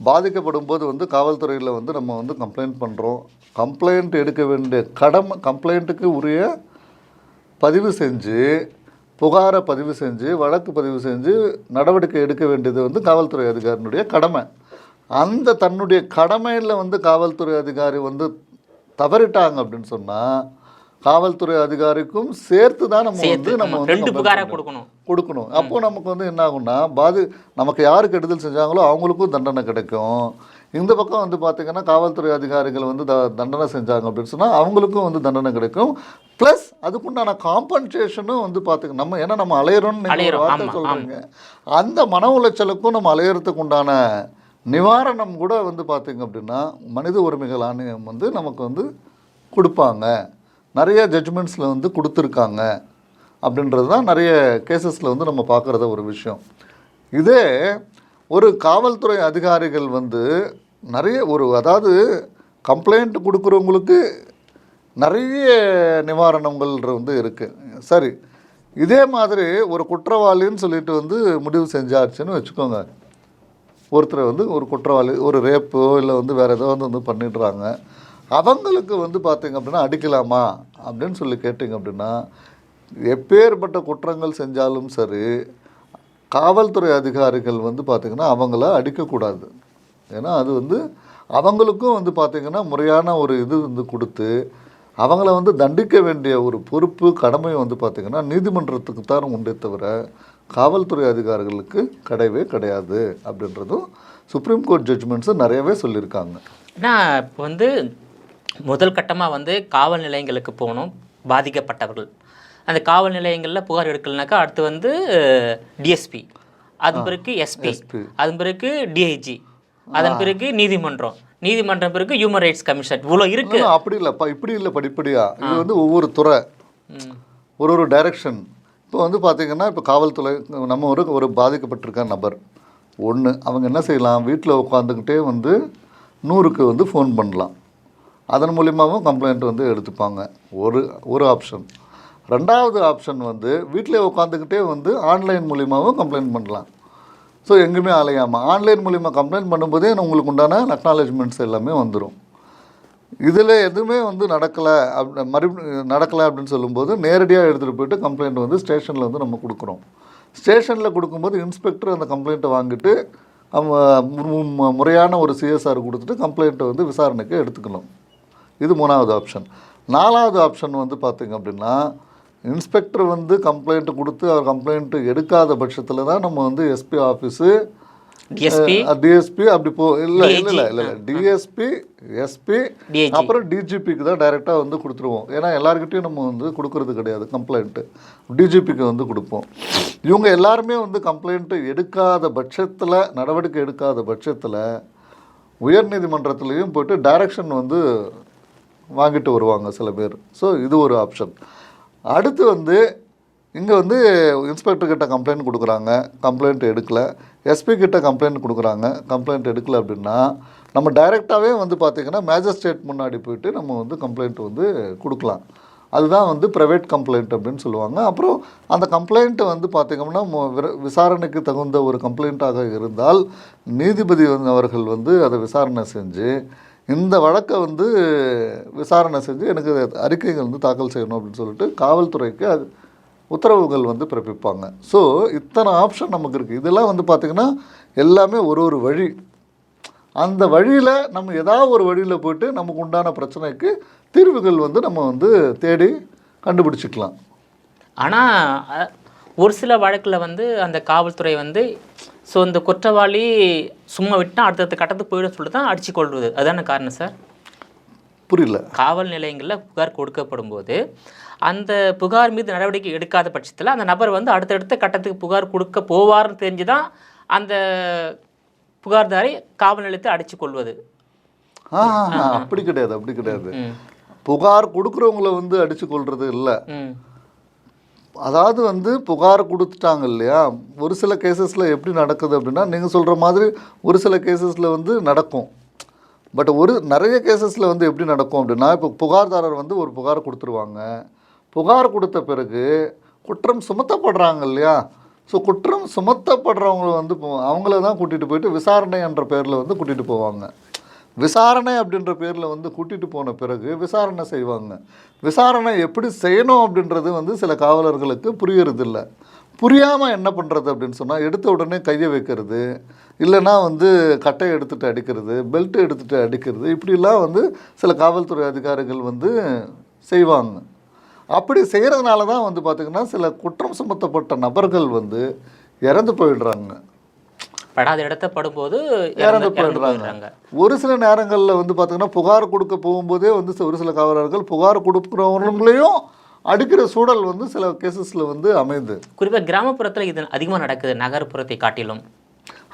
பாதிக்கப்படும் போது வந்து காவல்துறையில் வந்து நம்ம வந்து கம்ப்ளைண்ட் பண்ணுறோம். கம்ப்ளைண்ட் எடுக்க வேண்டிய கடமை, கம்ப்ளைண்ட்டுக்கு உரிய பதிவு செஞ்சு புகாரை பதிவு செஞ்சு வழக்கு பதிவு செஞ்சு நடவடிக்கை எடுக்க வேண்டியது வந்து காவல்துறை அதிகாரினுடைய கடமை. அந்த தன்னுடைய கடமையில் வந்து காவல்துறை அதிகாரி வந்து தவறிட்டாங்க அப்படின்னு சொன்னால் காவல்துறை அதிகாரிக்கும் சேர்த்து தான் நம்ம வந்து 2 புகாரை கொடுக்கணும். அப்போது நமக்கு வந்து என்ன ஆகும்னா நமக்கு யார் கெடுதல் செஞ்சாங்களோ அவங்களுக்கும் தண்டனை கிடைக்கும். இந்த பக்கம் வந்து பார்த்திங்கன்னா காவல்துறை அதிகாரிகள் வந்து தண்டனை செஞ்சாங்க அப்படின்னு சொன்னால் அவங்களுக்கும் வந்து தண்டனை கிடைக்கும். ப்ளஸ் அதுக்குண்டான காம்பன்சேஷனும் வந்து பார்த்திங்க நம்ம அலையிறோம்னு நீங்கள் வார்த்தை சொல்கிறீங்க. அந்த மன உளைச்சலுக்கும் நம்ம அலையிறதுக்கு உண்டான நிவாரணம் கூட வந்து பார்த்திங்க அப்படின்னா மனித உரிமைகள் ஆணையம் வந்து நமக்கு வந்து கொடுப்பாங்க. நிறைய ஜட்ஜ்மெண்ட்ஸில் வந்து கொடுத்துருக்காங்க அப்படின்றது தான் நிறைய கேசஸில் வந்து நம்ம பார்க்குறத ஒரு விஷயம். இதே ஒரு காவல்துறை அதிகாரிகள் வந்து அதாவது கம்ப்ளைண்ட் கொடுக்குறவங்களுக்கு நிறைய நிவாரணங்கள் வந்து இருக்குது. சரி, இதே மாதிரி ஒரு குற்றவாளின்னு சொல்லிட்டு வந்து முடிவு செஞ்சாச்சுன்னு வச்சுக்கோங்க. ஒருத்தர் வந்து ஒரு குற்றவாளி ஒரு ரேப்போ இல்லை வந்து வேறு ஏதோ வந்து பண்ணிடுறாங்க. அவங்களுக்கு வந்து பார்த்திங்க அப்படின்னா அடிக்கலாமா அப்படின்னு சொல்லி கேட்டிங்க அப்படின்னா எப்பேற்பட்ட குற்றங்கள் செஞ்சாலும் சரி காவல்துறை அதிகாரிகள் வந்து பார்த்திங்கன்னா அவங்கள அடிக்கக்கூடாது. ஏன்னா அது வந்து அவங்களுக்கும் வந்து பார்த்திங்கன்னா முறையான ஒரு இது வந்து கொடுத்து அவங்கள வந்து தண்டிக்க வேண்டிய ஒரு பொறுப்பு கடமை வந்து பார்த்திங்கன்னா நீதிமன்றத்துக்கு தான் உண்டே தவிர காவல்துறை அதிகாரிகளுக்கு கிடையாது அப்படின்றதும் சுப்ரீம் கோர்ட் ஜட்ஜ்மெண்ட்ஸும் நிறையவே சொல்லியிருக்காங்க. ஏன்னா இப்போ வந்து முதல் கட்டமாக வந்து காவல் நிலையங்களுக்கு போகணும் பாதிக்கப்பட்டவர்கள். அந்த காவல் நிலையங்களில் புகார் எடுக்கலனாக்கா அடுத்து வந்து டிஎஸ்பி, அதன் பிறகு எஸ்பி, அதன் பிறகு டிஐஜி, அதன் பிறகு நீதிமன்றம் பிறகு ஹியூமன் ரைட்ஸ் கமிஷன். இவ்வளோ இருக்கு. அப்படி இல்லைப்பா, இப்படி இல்லை படிப்படியா. இது வந்து ஒவ்வொரு துறை ஒரு டைரக்ஷன். இப்போ வந்து பார்த்திங்கன்னா இப்போ காவல்துறை நம்ம ஒரு பாதிக்கப்பட்டிருக்க நபர் ஒன்று, அவங்க என்ன செய்யலாம், வீட்டில் உட்காந்துக்கிட்டே வந்து 100க்கு வந்து ஃபோன் பண்ணலாம். அதன் மூலியமாகவும் கம்ப்ளைண்ட் வந்து எடுத்துப்பாங்க. ஒரு ஆப்ஷன். ரெண்டாவது ஆப்ஷன் வந்து வீட்டிலே உட்காந்துக்கிட்டே வந்து ஆன்லைன் மூலியமாகவும் கம்ப்ளைண்ட் பண்ணலாம். ஸோ எங்கேயுமே அலையாமல் ஆன்லைன் மூலிமா கம்ப்ளைண்ட் பண்ணும்போதே உங்களுக்கு உண்டான அக்னாலஜ்மெண்ட்ஸ் எல்லாமே வந்துடும். இதில் எதுவுமே வந்து நடக்கலை அப்படின்னு சொல்லும்போது நேரடியாக எடுத்துகிட்டு போய்ட்டு கம்ப்ளைண்ட் வந்து ஸ்டேஷனில் வந்து நம்ம கொடுக்குறோம். ஸ்டேஷனில் கொடுக்கும்போது இன்ஸ்பெக்டர் அந்த கம்ப்ளைண்ட்டை வாங்கிட்டு முறையான ஒரு சிஎஸ்ஆர் கொடுத்துட்டு கம்ப்ளைண்ட்டை வந்து விசாரணைக்கு எடுத்துக்கணும். இது 3வது ஆப்ஷன். 4வது ஆப்ஷன் வந்து பார்த்திங்க அப்படின்னா இன்ஸ்பெக்டர் வந்து கம்ப்ளைண்ட்டு கொடுத்து அவர் கம்ப்ளைண்ட்டு எடுக்காத பட்சத்தில் தான் நம்ம வந்து எஸ்பி ஆஃபீஸு டிஎஸ்பி அப்படி இல்லை டிஎஸ்பி எஸ்பி அப்புறம் டிஜிபிக்கு தான் டைரெக்டாக வந்து கொடுத்துருவோம். ஏன்னா எல்லாருக்கிட்டையும் நம்ம வந்து கொடுக்கறது கிடையாது கம்ப்ளைண்ட்டு, டிஜிபிக்கு வந்து கொடுப்போம். இவங்க எல்லாருமே வந்து கம்ப்ளைண்ட்டு எடுக்காத பட்சத்தில் நடவடிக்கை எடுக்காத பட்சத்தில் உயர்நீதிமன்றத்துலேயும் போய்ட்டு டைரக்ஷன் வந்து வாங்கிட்டு வருவாங்க சில பேர். ஸோ இது ஒரு ஆப்ஷன். அடுத்து வந்து இங்கே வந்து இன்ஸ்பெக்டர் கிட்ட கம்ப்ளைண்ட் கொடுக்குறாங்க, கம்ப்ளைண்ட் எடுக்கலை. எஸ்பி கிட்ட கம்ப்ளைண்ட் கொடுக்குறாங்க, கம்ப்ளைண்ட் எடுக்கலை அப்படின்னா நம்ம டைரெக்டாகவே வந்து பார்த்திங்கன்னா மேஜிஸ்ட்ரேட் முன்னாடி போயிட்டு நம்ம வந்து கம்ப்ளைண்ட் வந்து கொடுக்கலாம். அதுதான் வந்து ப்ரைவேட் கம்ப்ளைண்ட் அப்படின்னு சொல்லுவாங்க. அப்புறம் அந்த கம்ப்ளைண்ட்டை வந்து பார்த்திங்கன்னா விசாரணைக்கு தகுந்த ஒரு கம்ப்ளைண்ட்டாக இருந்தால் நீதிபதி வந்து அவர்கள் வந்து அதை விசாரணை செஞ்சு இந்த வழக்கை வந்து விசாரணை செஞ்சு எனக்கு அறிக்கைகள் வந்து தாக்கல் செய்யணும் அப்படின்னு சொல்லிட்டு காவல்துறைக்கு அது உத்தரவுகள் வந்து பிறப்பிப்பாங்க. ஸோ இத்தனை ஆப்ஷன் நமக்கு இருக்குது. இதெல்லாம் வந்து பார்த்திங்கன்னா எல்லாமே ஒரு வழி. அந்த வழியில் நம்ம ஏதாவது ஒரு வழியில் போய்ட்டு நமக்கு உண்டான பிரச்சனைக்கு தீர்வுகள் வந்து நம்ம வந்து தேடி கண்டுபிடிச்சிக்கலாம். ஆனால் ஒரு சில வழக்கில் வந்து அந்த காவல்துறை வந்து ஸோ இந்த குற்றவாளி சும்மா விட்டால் அடுத்தடுத்த கட்டத்துக்கு போயிட சொல்லி தான் அடித்து கொள்வது. அதுதான காரணம் சார்? புரியல. காவல் நிலையங்களில் புகார் கொடுக்கப்படும் போது அந்த புகார் மீது நடவடிக்கை எடுக்காத பட்சத்தில் அந்த நபர் வந்து அடுத்தடுத்த கட்டத்துக்கு புகார் கொடுக்க போவார்னு தெரிஞ்சு தான் அந்த புகார்தாரை காவல் நிலையத்தை அடித்து கொள்வது. அப்படி கிடையாது. புகார் கொடுக்குறவங்கள வந்து அடித்து கொள்வது இல்லை. அதாவது வந்து புகார் கொடுத்துட்டாங்க இல்லையா, ஒரு சில கேசஸில் எப்படி நடக்குது அப்படின்னா நீங்கள் சொல்கிற மாதிரி ஒரு சில கேசஸில் வந்து நடக்கும். பட் நிறைய கேசஸில் வந்து எப்படி நடக்கும் அப்படின்னா, இப்போ புகார்தாரர் வந்து ஒரு புகார் கொடுத்துருவாங்க. புகார் கொடுத்த பிறகு குற்றம் சுமத்தப்படுறாங்க இல்லையா, ஸோ குற்றம் சுமத்தப்படுறவங்க வந்து அவங்கள தான் கூட்டிகிட்டு போயிட்டு விசாரணை என்ற பேரில் வந்து கூட்டிகிட்டு போவாங்க. விசாரணை அப்படின்ற பேரில் வந்து கூட்டிகிட்டு போன பிறகு விசாரணை செய்வாங்க. விசாரணை எப்படி செய்யணும் அப்படின்றது வந்து சில காவலர்களுக்கு புரியறதில்ல. புரியாமல் என்ன பண்ணுறது அப்படின்னு சொன்னால், எடுத்த உடனே கையை வைக்கிறது, இல்லைன்னா வந்து கட்டையை எடுத்துகிட்டு அடிக்கிறது, பெல்ட்டு எடுத்துகிட்டு அடிக்கிறது, இப்படிலாம் வந்து சில காவல்துறை அதிகாரிகள் வந்து செய்வாங்க. அப்படி செய்கிறதுனால தான் வந்து பார்த்திங்கன்னா சில குற்றம் சுமத்தப்பட்ட நபர்கள் வந்து இறந்து போயிடுறாங்க. படாத இடத்த படும்போது இறந்து போயிடுறாங்க. ஒரு சில நேரங்களில் வந்து பார்த்திங்கன்னா புகார் கொடுக்க போகும்போதே வந்து ஒரு சில காவலர்கள் புகார் கொடுக்குறவங்களையும் அடிக்கிற சூழல் வந்து சில கேசஸில் வந்து அமையுது. குறிப்பாக கிராமப்புறத்தில் இது அதிகமாக நடக்குது நகர்ப்புறத்தை காட்டிலும்.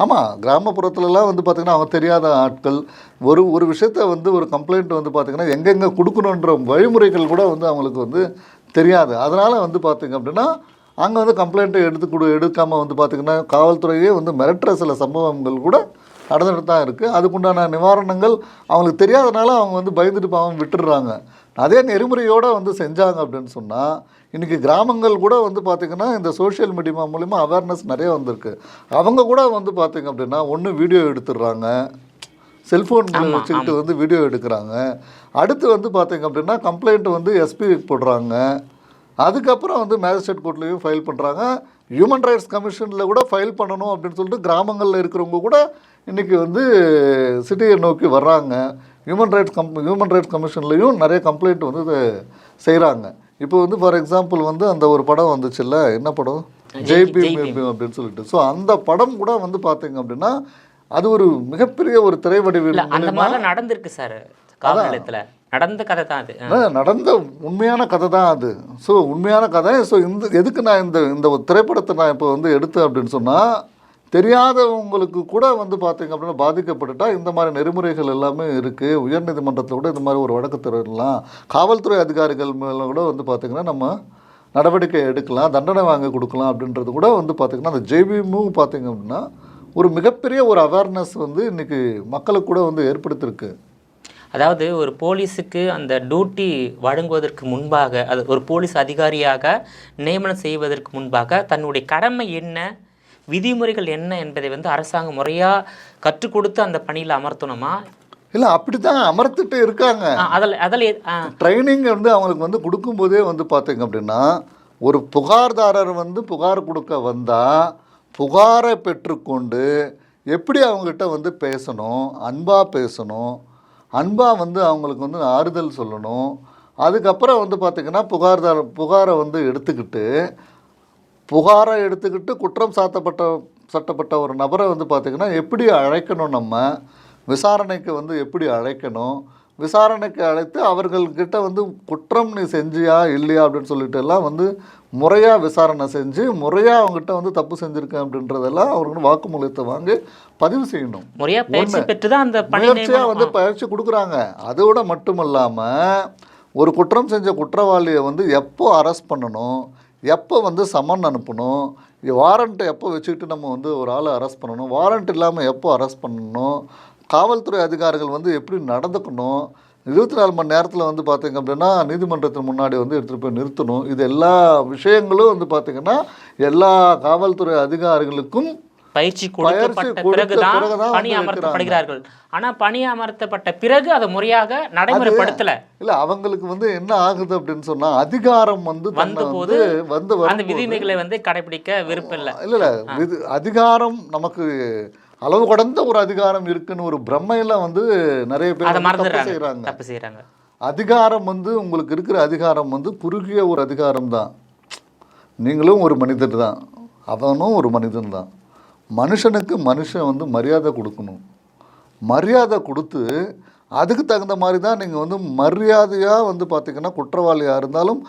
ஆமாம், கிராமப்புறத்துலலாம் வந்து பார்த்திங்கன்னா அவங்க தெரியாத ஆட்கள் ஒரு விஷயத்த வந்து ஒரு கம்ப்ளைண்ட் வந்து பார்த்திங்கன்னா எங்கெங்கே கொடுக்கணுன்ற வழிமுறைகள் கூட வந்து அவங்களுக்கு வந்து தெரியாது. அதனால் வந்து பார்த்திங்க அப்படின்னா அங்கே வந்து கம்ப்ளைண்ட்டை எடுக்காமல் வந்து பார்த்திங்கன்னா காவல்துறையே வந்து மிரட்டுற சில சம்பவங்கள் கூட நடந்துட்டு தான் இருக்குது. அதுக்குண்டான நிவாரணங்கள் அவங்களுக்கு தெரியாதனால அவங்க வந்து பயந்துட்டு பாவம் விட்டுடுறாங்க. அதே நெறிமுறையோடு வந்து செஞ்சாங்க அப்படின்னு சொன்னால் இன்றைக்கி கிராமங்கள் கூட வந்து பார்த்திங்கன்னா இந்த சோஷியல் மீடியா மூலிமா அவேர்னஸ் நிறைய வந்திருக்கு. அவங்க கூட வந்து பார்த்திங்க அப்படின்னா ஒன்று வீடியோ எடுத்துடுறாங்க, செல்ஃபோன் வச்சுக்கிட்டு வந்து வீடியோ எடுக்கிறாங்க. அடுத்து வந்து பார்த்திங்க அப்படின்னா கம்ப்ளைண்ட் வந்து எஸ்பி போடுறாங்க. அதுக்கப்புறம் வந்து மேஜிஸ்ட்ரேட் கோர்ட்லேயும் ஃபைல் பண்ணுறாங்க. ஹியூமன் ரைட்ஸ் கமிஷனில் கூட ஃபைல் பண்ணணும் அப்படின்னு சொல்லிட்டு கிராமங்களில் இருக்கிறவங்க கூட இன்றைக்கி வந்து சிட்டியை நோக்கி வர்றாங்க. ஹியூமன் ரைட்ஸ் கமிஷன்லேயும் நிறைய கம்ப்ளைண்ட் வந்து செய்கிறாங்க. இப்போ வந்து ஃபார் எக்ஸாம்பிள் வந்து அந்த ஒரு படம் வந்துச்சுல்ல, என்ன படம், ஜெய்பீம் அப்படின்னு சொல்லிட்டு. ஸோ அந்த படம் கூட வந்து பார்த்தீங்க அப்படின்னா அது ஒரு மிகப்பெரிய ஒரு திரைவடிவில் அந்த மாதிரிலாம் நடந்திருக்கு சார். காவல்நிலையத்தில் நடந்த கதை தான் அது. நடந்த உண்மையான கதை தான் அது. ஸோ உண்மையான கதை. ஸோ எதுக்கு நான் இந்த திரைப்படத்தை நான் இப்போ வந்து எடுத்தேன் அப்படின்னு சொன்னால், தெரியாதவங்களுக்கு கூட வந்து பார்த்திங்க அப்படின்னா பாதிக்கப்பட்டுட்டா இந்த மாதிரி நெறிமுறைகள் எல்லாமே இருக்குது. உயர்நீதிமன்றத்தில் கூட இந்த மாதிரி ஒரு வழக்கு தரலாம். காவல்துறை அதிகாரிகள் மேலே கூட வந்து பார்த்திங்கன்னா நம்ம நடவடிக்கை எடுக்கலாம், தண்டனை வாங்கி கொடுக்கலாம் அப்படின்றது கூட வந்து பார்த்திங்கன்னா அந்த ஜெய்பீமும் பார்த்திங்க அப்படின்னா ஒரு மிகப்பெரிய ஒரு அவேர்னஸ் வந்து இன்றைக்கி மக்களுக்கு கூட வந்து ஏற்படுத்தியிருக்கு. அதாவது ஒரு போலீஸுக்கு அந்த டியூட்டி வழங்குவதற்கு முன்பாக, அது ஒரு போலீஸ் அதிகாரியாக நியமனம் செய்வதற்கு முன்பாக தன்னுடைய கடமை என்ன, விதிமுறைகள் என்ன என்பதை வந்து அரசாங்கம் முறையாக கற்றுக் கொடுத்து அந்த பணியில் அமர்த்தணுமா? இல்லை, அப்படி தான் அமர்த்திட்டு இருக்காங்க. அதில் ட்ரைனிங் வந்து அவங்களுக்கு வந்து கொடுக்கும்போதே வந்து பார்த்திங்க அப்படின்னா ஒரு புகார்தாரர் வந்து புகார் கொடுக்க வந்தால் புகாரை பெற்றுக்கொண்டு எப்படி அவங்ககிட்ட வந்து பேசணும், அன்பாக பேசணும், அன்பாக வந்து அவங்களுக்கு வந்து ஆறுதல் சொல்லணும். அதுக்கப்புறம் வந்து பார்த்திங்கன்னா புகாரை வந்து எடுத்துக்கிட்டு குற்றம் சாட்டப்பட்ட ஒரு நபரை வந்து பார்த்திங்கன்னா எப்படி அழைக்கணும், நம்ம விசாரணைக்கு வந்து எப்படி அழைக்கணும், விசாரணைக்கு அழைத்து அவர்கள்கிட்ட வந்து குற்றம் நீ செஞ்சியா இல்லையா அப்படின்னு சொல்லிட்டு எல்லாம் வந்து முறையாக விசாரணை செஞ்சு முறையாக அவங்ககிட்ட வந்து தப்பு செஞ்சுருக்கேன் அப்படின்றதெல்லாம் அவருக்கு வாக்குமூலத்தை வாங்கி பதிவு செய்யணும். முயற்சியாக வந்து பயிற்சி கொடுக்குறாங்க. அதோட மட்டும் இல்லாமல் ஒரு குற்றம் செஞ்ச குற்றவாளியை வந்து எப்போ அரெஸ்ட் பண்ணணும், எப்போ வந்து சம்மன் அனுப்பணும், வாரண்ட்டை எப்போ வச்சுக்கிட்டு நம்ம வந்து ஒரு ஆளை அரெஸ்ட் பண்ணணும், வாரண்ட் இல்லாமல் எப்போ அரெஸ்ட் பண்ணணும், காவல்துறை அதிகாரிகள் வந்து எப்படி நடந்துக்கணும், 24 மணி நேரத்தில் வந்து பார்த்திங்க அப்படின்னா நீதிமன்றத்தின் முன்னாடி வந்து எடுத்துகிட்டு போய் நிறுத்தணும். இது எல்லா விஷயங்களும் வந்து பார்த்திங்கன்னா எல்லா காவல்துறை அதிகாரிகளுக்கும் பயிற்சி கொடுக்கப்பட்ட பிறகுதான் பணி அமர்த்தப்படுகிறார்கள். ஆனா பணி அமர்த்தப்பட்ட பிறகு அதை முறையாக நடைமுறைப்படுத்தல. இல்ல அவங்களுக்கு வந்து என்ன ஆகுது அப்படின்னு சொன்னா அதிகாரம் வந்து வந்தபோது அந்த விதிமுறைகளை வந்து கடைபிடிக்க விருப்பம் இல்லை. இல்ல அதிகாரம் நமக்கு அளவு கடந்த ஒரு அதிகாரம் இருக்குன்னு ஒரு பிரம்மையில வந்து நிறைய பேர் தப்பு செய்யறாங்க. அதிகாரம் வந்து உங்களுக்கு இருக்கிற அதிகாரம் வந்து குறுகிய ஒரு அதிகாரம் தான். நீங்களும் ஒரு மனிதர் தான், அவனும் ஒரு மனிதன் தான். மனுஷனுக்கு மனுஷன் வந்து மரியாதை கொடுக்கணும். மரியாதை கொடுத்து அதுக்கு தகுந்த மாதிரி தான் நீங்கள் வந்து மரியாதையாக வந்து பார்த்திங்கன்னா குற்றவாளியாக இருந்தாலும்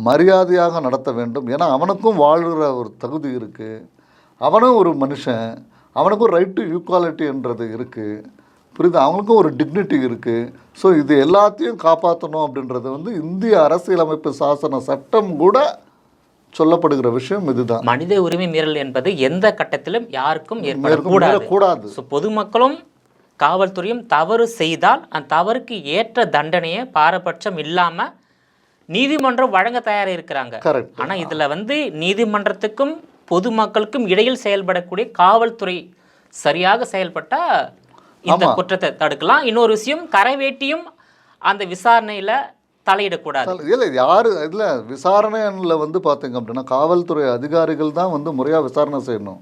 மரியாதையாக நடத்த வேண்டும். ஏன்னா அவனுக்கும் வாழ்கிற ஒரு தகுதி இருக்குது, அவனும் ஒரு மனுஷன், அவனுக்கும் ரைட் டு ஈக்குவாலிட்டின்றது இருக்குது, புரியுது, அவங்களுக்கும் ஒரு டிக்னிட்டி இருக்குது. ஸோ இது எல்லாத்தையும் காப்பாற்றணும் அப்படின்றது வந்து இந்திய அரசியலமைப்பு சாசன சட்டம் கூட சொல்லப்படுகிற விஷயம் இதுதான். மனித உரிமை மீறல் என்பது எந்த கட்டத்திலும் யாருக்கும் ஏற்படக்கூடாது. ஸோ பொதுமக்களும் காவல்துறையும் தவறு செய்தால் அந்த தவறுக்கு ஏற்ற தண்டனையை பாரபட்சம் இல்லாமல் நீதிமன்றம் வழங்க தயாராக இருக்கிறாங்க. ஆனால் இதில் வந்து நீதிமன்றத்துக்கும் பொதுமக்களுக்கும் இடையில் செயல்படக்கூடிய காவல்துறை சரியாக செயல்பட்டால் இந்த குற்றத்தை தடுக்கலாம். இன்னொரு விஷயம், கரைவேட்டியும் அந்த விசாரணையில் தலையிடக்கூடாது. இல்லை யார் இதில் விசாரணையில் வந்து பார்த்திங்க அப்படின்னா காவல்துறை அதிகாரிகள் தான் வந்து முறையாக விசாரணை செய்யணும்.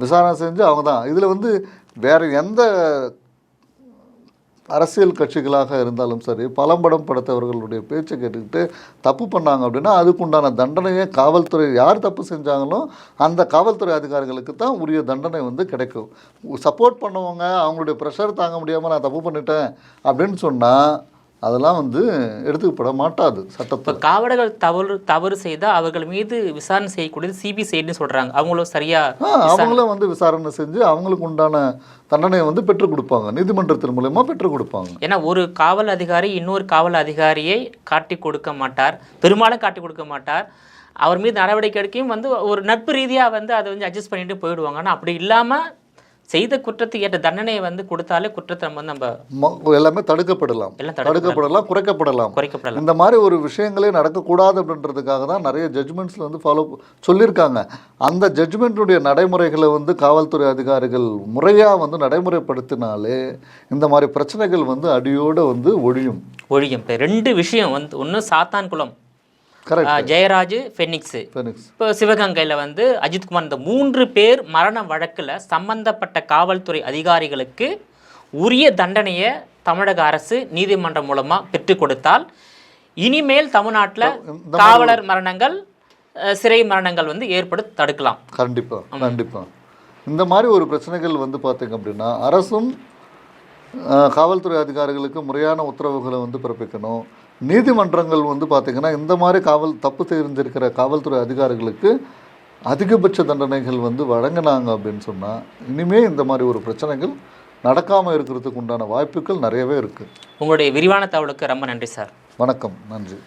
விசாரணை செஞ்சு அவங்க தான் இதில் வந்து வேறு எந்த அரசியல் கட்சிகளாக இருந்தாலும் சரி பலம்படம் படுத்தவர்களுடைய பேச்சை கேட்டுக்கிட்டு தப்பு பண்ணாங்க அப்படின்னா அதுக்குண்டான தண்டனையை காவல்துறை யார் தப்பு செஞ்சாங்களோ அந்த காவல்துறை அதிகாரிகளுக்கு தான் உரிய தண்டனை வந்து கிடைக்கும். சப்போர்ட் பண்ணுவாங்க, அவங்களுடைய ப்ரெஷர் தாங்க முடியாமல் நான் தப்பு பண்ணிட்டேன் அப்படின்னு சொன்னால் அதெல்லாம் வந்து எடுத்துக்கப்பட மாட்டாது சட்டத்தில். காவலர்கள் தவறு செய்தால் அவர்கள் மீது விசாரணை செய்யக்கூடியது சிபிசிஐடின்னு சொல்கிறாங்க. அவங்களும் அவங்களும் வந்து விசாரணை செஞ்சு அவங்களுக்கு உண்டான தண்டனையை வந்து பெற்றுக் கொடுப்பாங்க, நீதிமன்றத்தின் மூலமா பெற்றுக் கொடுப்பாங்க. ஏன்னா ஒரு காவல் அதிகாரி இன்னொரு காவல் அதிகாரியை காட்டி கொடுக்க மாட்டார், பெரும்பாலும் காட்டி கொடுக்க மாட்டார். அவர் மீது நடவடிக்கை எடுக்கையும் வந்து ஒரு நட்பு ரீதியாக வந்து அதை வந்து அட்ஜஸ்ட் பண்ணிட்டு போயிடுவாங்க. ஆனால் அப்படி இல்லாமல் செய்த குற்றத்துக்கு ஏற்ற தண்டனையை வந்து கொடுத்தாலே குற்றத்தை நம்ம எல்லாமே தடுக்கப்படலாம், குறைக்கப்படலாம். இந்த மாதிரி ஒரு விஷயங்களே நடக்கக்கூடாது அப்படின்றதுக்காக தான் நிறைய ஜட்ஜ்மெண்ட்ஸில் வந்து ஃபாலோ சொல்லியிருக்காங்க. அந்த ஜட்ஜ்மெண்ட்டுடைய நடைமுறைகளை வந்து காவல்துறை அதிகாரிகள் முறையாக வந்து நடைமுறைப்படுத்தினாலே இந்த மாதிரி பிரச்சனைகள் வந்து அடியோடு வந்து ஒழியும். இப்போ 2 விஷயம் வந்து, ஒன்று சாத்தான்குளம் ஜெயராஜ், ஃபெனிக்ஸ். இப்போ சிவகங்கையில் வந்து அஜித்குமார், இந்த 3 பேர் மரண வழக்கில் சம்பந்தப்பட்ட காவல்துறை அதிகாரிகளுக்கு உரிய தண்டனையை தமிழக அரசு நீதிமன்றம் மூலமாக பெற்றுக் கொடுத்தால் இனிமேல் தமிழ்நாட்டில் காவலர் மரணங்கள், சிறை மரணங்கள் வந்து ஏற்படுத்த தடுக்கலாம். கண்டிப்பாக இந்த மாதிரி ஒரு பிரச்சனைகள் வந்து பார்த்திங்க அப்படின்னா அரசும் காவல்துறை அதிகாரிகளுக்கு முறையான உத்தரவுகளை வந்து பிறப்பிக்கணும். நீதிமன்றங்கள் வந்து பார்த்திங்கன்னா இந்த மாதிரி தப்பு தெரிஞ்சிருக்கிற காவல்துறை அதிகாரிகளுக்கு அதிகபட்ச தண்டனைகள் வந்து வழங்கினாங்க அப்படின்னு சொன்னால் இனிமேல் இந்த மாதிரி ஒரு பிரச்சனைகள் நடக்காமல் இருக்கிறதுக்கு உண்டான வாய்ப்புகள் நிறையவே இருக்குது. உங்களுடைய விரிவான தகவலுக்கு ரொம்ப நன்றி சார். வணக்கம், நன்றி.